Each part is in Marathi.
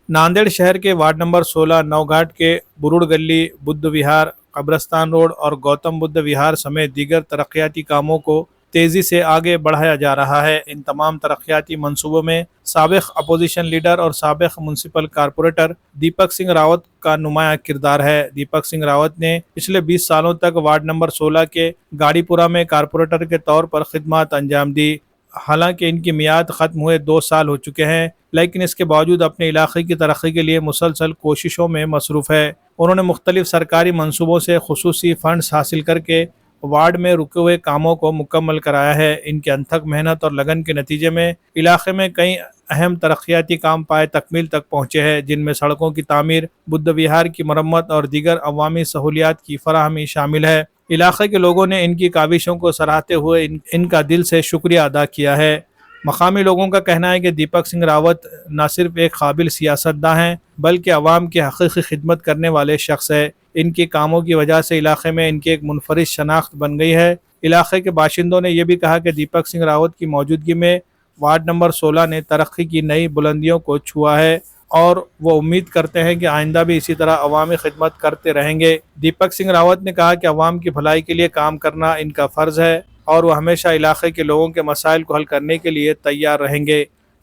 नांदेड़ शहर के वार्ड नंबर 16 नवघाट के बुरुड़ गली, बुद्ध विहार, कब्रस्तान रोड और गौतम बुद्ध विहार समेत दीगर तरक्याती कामों को तेजी से आगे बढ़ाया जा रहा है। इन तमाम तरक्याती मंसूबों में साबिक अपोजिशन लीडर और साबिक म्युनिसिपल कारपोरेटर दीपक सिंह रावत का नुमाया किरदार है। दीपक सिंह रावत ने पिछले 20 सालों तक वार्ड नंबर 16 के गाड़ीपुरा में कारपोरेटर के तौर पर खिदमत अंजाम दी। हालांकि इनकी मियाद ख़त्म हुए 2 साल हो चुके हैं, लेकिन इसके बावजूद अपने इलाके की तरक्की के लिए मुसलसल कोशिशों में मसरूफ़ है। उन्होंने मुख्तलिफ सरकारी मंसूबों से खुसूसी फंड्स हासिल करके वार्ड में रुके हुए कामों को मुकम्मल कराया है। इनके अनथक मेहनत और लगन के नतीजे में इलाके में कई अहम तरक्याती काम पाए तकमील तक पहुँचे हैं, जिनमें सड़कों की तामीर, बुद्ध विहार की मरम्मत और दीगर अवामी सहूलियात की फराहमी शामिल है। इलाके के लोगों ने इनकी काविशों को सराहते हुए इनका दिल से शुक्रिया अदा किया है। मकामी लोगों का कहना है कि दीपक सिंह रावत न सिर्फ एक काबिल सियासतदान हैं, बल्कि अवाम की हकीकी खिदमत करने वाले शख्स है। इनके कामों की वजह से इलाके में इनकी एक मुनफरिद शनाख्त बन गई है। इलाके के बाशिंदों ने यह भी कहा कि दीपक सिंह रावत की मौजूदगी में वार्ड नंबर 16 ने तरक्की की नई बुलंदियों को छुआ है और वो उम्मीद करते हैं कि आइंदा भी इसी तरह अवामी खिदमत करते रहेंगे। दीपक सिंह रावत ने कहा कि अवाम की भलाई के लिए काम करना इनका फ़र्ज़ है और वो हमेशा इलाके के लोगों के मसाइल को हल करने के लिए तैयार रहेंगे।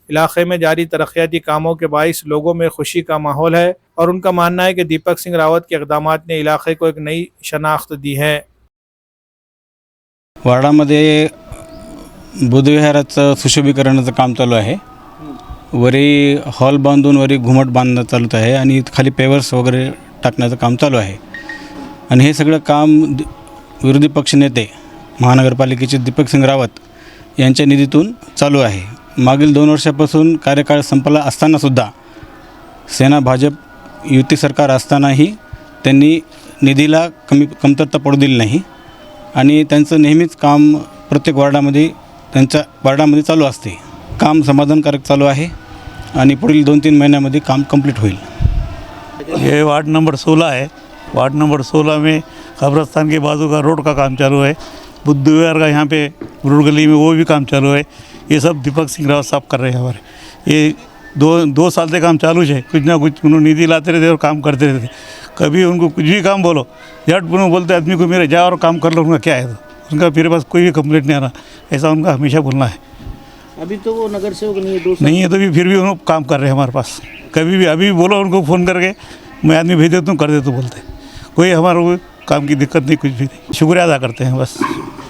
इलाके में जारी तरक्याती कामों के बाइस लोगों में खुशी का माहौल है और उनका मानना है कि दीपक सिंह रावत के इक़दामात ने इलाके को एक नई शनाख्त दी है। वार्डामध्ये बुद्धविहाराचं सुशोभीकरणाचं काम चालू आहे। वरी हॉल बांधून वरी घुमट बांधणं चालू आहे आणि खाली पेवर्स वगैरे टाकण्याचं काम चालू आहे। आणि हे सगळं काम विरोधी पक्षनेते महानगरपालिकेचे दीपक सिंह रावत यांच्या निधीतून चालू आहे। मागील 2 वर्षापासून कार्यकाळ संपला असतानासुद्धा सेना भाजप युती सरकार असतानाही त्यांनी निधीला कमतरता पडू दिली नाही आणि त्यांचं नेहमीच काम प्रत्येक वार्डामध्ये त्यांच्या वार्डामध्ये चालू असते। काम समाधानकारक चालू आहे आणि पुढील 2-3 महीन्यामध्ये काम कंप्लीट होईल। ये वार्ड नंबर 16 है। वार्ड नंबर 16 में कब्रस्तान के बाजू का रोड का काम चालू है। बुद्ध विहार का यहाँ पे बुरुड़ गली में वो भी काम चालू है। ये सब दीपक सिंह रावत साहब कर रहे हैं हमारे। ये दो साल से काम चालू है। कुछ ना कुछ उन्होंने निधि लाते रहते और काम करते रहते। कभी उनको कुछ भी काम बोलो, झट उन्होंने बोलते आदमी को मेरे जा और काम कर लो, उनका क्या है, तो उनका मेरे पास कोई भी कंप्लेंट नहीं आ रहा, ऐसा उनका हमेशा बोलना है। अभी तो वो नगर सेवक नहीं है, 2 साल नहीं है तो भी फिर भी उन्होंने काम कर रहे हैं हमारे पास। कभी भी अभी बोलो उनको फ़ोन करके, मैं आदमी भेज देता हूँ, कर देता हूँ, बोलते कोई हमारे काम की दिक्कत नहीं, कुछ भी नहीं। शुक्रिया अदा करते हैं बस।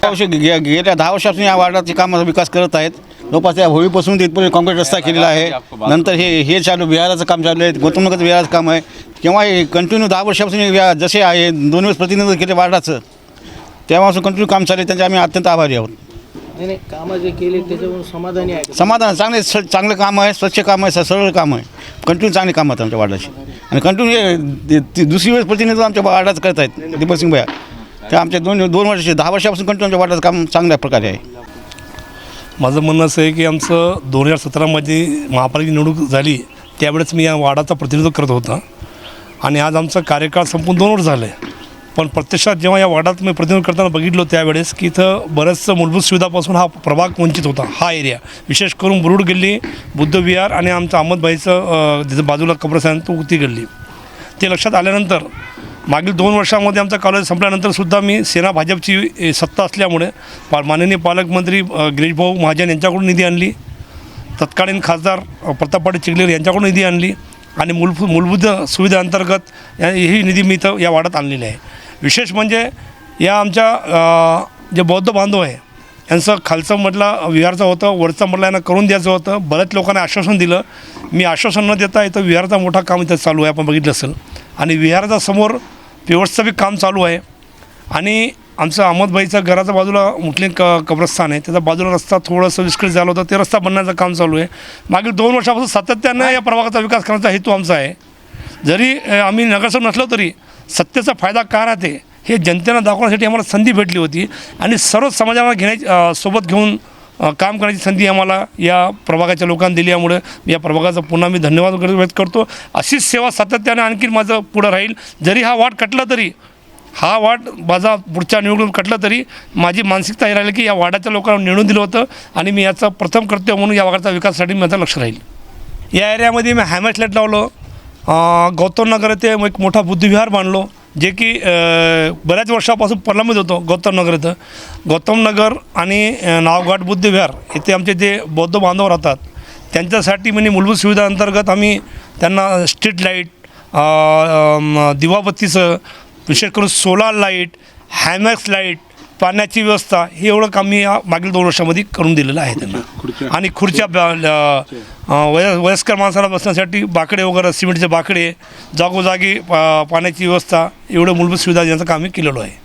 गेल्या 10 वर्षापासून या वार्डाचे कामाचा विकास करत आहेत। जवळपास त्या होळीपासून तिथपर्यंत काँक्रीट रस्ता केलेला आहे। नंतर हे चालू विहाराचं काम चालू आहे, गौतम नगर विहाराचं काम आहे। तेव्हा हे कंटिन्यू 10 वर्षापासून जसे आहे 2 वेळेस प्रतिनिधित्व केले वार्डाचं, तेव्हापासून कंटिन्यू काम चालू आहे। त्यांचे आम्ही अत्यंत आभारी आहोत। नाही कामं जे केले त्याच्यावरून समाधानी आहे। समाधान चांगले काम आहे, स्वच्छ काम आहे, सरळ काम आहे, कंटिन्यू चांगले काम आहेत आमच्या वार्डाची। आणि कंटिन्यू दुसरी वेळेस प्रतिनिधित्व आमच्या वार्डाचं करत आहेत दीपक सिंह भैया। ते आमच्या 2 वर्षाचे 10 वर्षापासून कंटिन्यू आमच्या वार्डाचं काम चांगल्या प्रकारे आहे। माझं म्हणणं असं आहे की आमचं 2017मध्ये महापालिका निवडणूक झाली त्यावेळेस मी या वार्डाचा प्रतिनिधित्व करत होता आणि आज आमचा कार्यकाळ संपून 2 वर्ष झाले। पण प्रत्यक्षात जेव्हा या वार्डात मी प्रतिनिधित्व करताना बघितलं त्यावेळेस की इथं बऱ्याचशा मूलभूत सुविधापासून हा प्रभाग वंचित होता। हा एरिया विशेष करून बुरुड़ गल्ली, बुद्ध विहार आणि आमचं अहमदभाईचं जिथं बाजूला कब्रस्तान तो उती गल्ली, ते लक्षात आल्यानंतर मागील 2 वर्षामध्ये आमचा कॉलेज संपल्यानंतरसुद्धा मी सेना भाजपची सत्ता असल्यामुळे माननीय पालकमंत्री गिरीश भाऊ महाजन यांच्याकडून निधी आणली, तत्कालीन खासदार प्रताप पाटील चिखलीकर यांच्याकडून निधी आणली आणि मूलभूत सुविधांतर्गत ही निधी मी इथं या वार्डात आणलेली आहे। विशेष म्हणजे या आमच्या जे बौद्ध बांधव आहे यांचं खालचं म्हटलं विहारचं होतं, वरचं म्हटलं यांना करून द्यायचं होतं। बऱ्याच लोकांना आश्वासन दिलं, मी आश्वासन न देता इथं विहारचा मोठा काम इथं चालू आहे, आपण बघितलं असेल। आणि विहाराचा समोर पेवर्सचं बी काम चालू आहे आणि आमचं अहमदभाईचं घराच्या बाजूला मुस्लिम कब्रस्तान आहे, त्याच्या बाजूला रस्ता थोडंसं विस्कळीत झाला होता, ते रस्ता बनण्याचं काम चालू आहे। मागील 2 वर्षापासून सातत्यानं या प्रभागाचा विकास करण्याचा हेतू आमचा आहे। जरी आम्ही नगरसेवक नसलो तरी सत्तेचा फायदा का राहते हे जनतेला दाखवण्यासाठी आम्हाला संधी भेटली होती आणि सर्व समाजाला सोबत घेऊन काम करण्याची संधी आम्हाला या प्रभागाच्या लोकांनी दिल्यामुळे या प्रभागाचा पुन्हा मी धन्यवाद व्यक्त करतो। अशीच सेवा सातत्याने आणखी माझं पुढं राहील। जरी हा वार्ड कटला तरी, हा वार्ड माझा पुढच्या निवडणूक कटला तरी माझी मानसिकता ही राहिली की या वार्डाच्या लोकांना निवडून दिलं होतं आणि मी याचा प्रथम कर्तव्य म्हणून या वार्डाच्या विकासासाठी माझं लक्ष राहील। या एरियामध्ये मी हॅमर्स लाईट लावलं, गौतम नगर येथे एक मोठा बुद्धविहार बांधलो, जे की बऱ्याच वर्षापासून प्रलंबित होतो. गौतम नगर इथं गौतम नगर आणि नावघाट बुद्धविहार येथे आमचे जे बौद्ध बांधव राहतात त्यांच्यासाठी म्हणजे मूलभूत सुविधा अंतर्गत आम्ही त्यांना स्ट्रीट लाईट, दिवाबत्तीचं, विशेष करून सोलार लाईट, हॅमॅक्स लाईट, पाण्याची व्यवस्था, हे एवढं काम मी या मागील 2 वर्षामध्ये करून दिलेलं आहे त्यांना. आणि खुर्च्या वयस्कर माणसाला बसण्यासाठी बाकडे वगैरे, सिमेंटचे बाकडे, जागोजागी पाण्याची व्यवस्था, एवढं मूलभूत सुविधा यांचं काम मी केलेलं आहे.